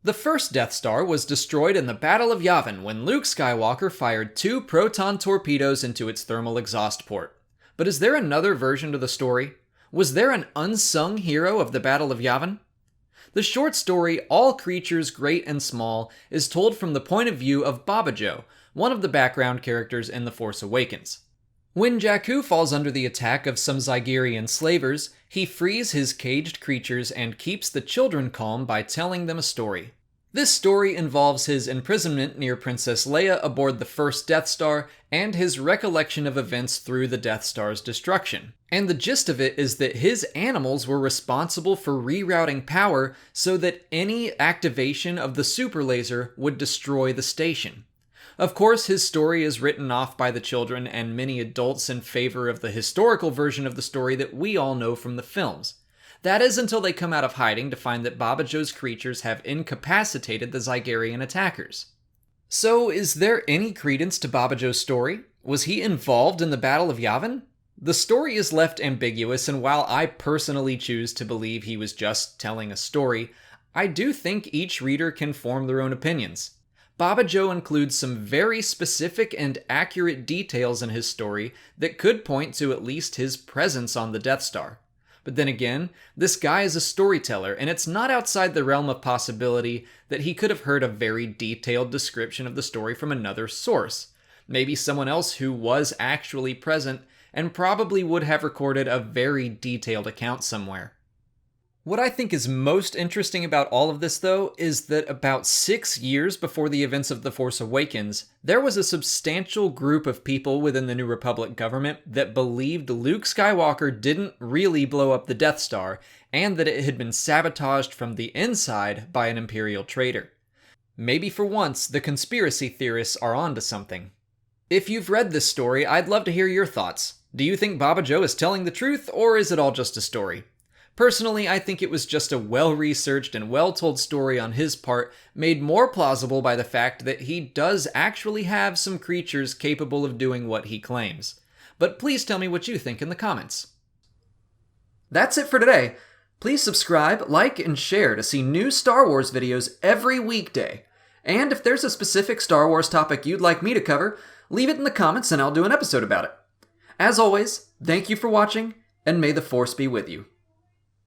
The first Death Star was destroyed in the Battle of Yavin when Luke Skywalker fired 2 proton torpedoes into its thermal exhaust port. But is there another version to the story? Was there an unsung hero of the Battle of Yavin? The short story, All Creatures Great and Small, is told from the point of view of Bobbajo, one of the background characters in The Force Awakens. When Jakku falls under the attack of some Zygerian slavers, he frees his caged creatures and keeps the children calm by telling them a story. This story involves his imprisonment near Princess Leia aboard the first Death Star and his recollection of events through the Death Star's destruction. And the gist of it is that his animals were responsible for rerouting power so that any activation of the super laser would destroy the station. Of course, his story is written off by the children and many adults in favor of the historical version of the story that we all know from the films. That is until they come out of hiding to find that Bobbajo's creatures have incapacitated the Zygerian attackers. So, is there any credence to Bobbajo's story? Was he involved in the Battle of Yavin? The story is left ambiguous, and while I personally choose to believe he was just telling a story, I do think each reader can form their own opinions. Bobbajo includes some very specific and accurate details in his story that could point to at least his presence on the Death Star. But then again, this guy is a storyteller, and it's not outside the realm of possibility that he could have heard a very detailed description of the story from another source. Maybe someone else who was actually present and probably would have recorded a very detailed account somewhere. What I think is most interesting about all of this, though, is that about 6 years before the events of The Force Awakens, there was a substantial group of people within the New Republic government that believed Luke Skywalker didn't really blow up the Death Star, and that it had been sabotaged from the inside by an Imperial traitor. Maybe for once, the conspiracy theorists are onto something. If you've read this story, I'd love to hear your thoughts. Do you think Bobbajo is telling the truth, or is it all just a story? Personally, I think it was just a well-researched and well-told story on his part, made more plausible by the fact that he does actually have some creatures capable of doing what he claims. But please tell me what you think in the comments. That's it for today. Please subscribe, like, and share to see new Star Wars videos every weekday. And if there's a specific Star Wars topic you'd like me to cover, leave it in the comments and I'll do an episode about it. As always, thank you for watching, and may the Force be with you.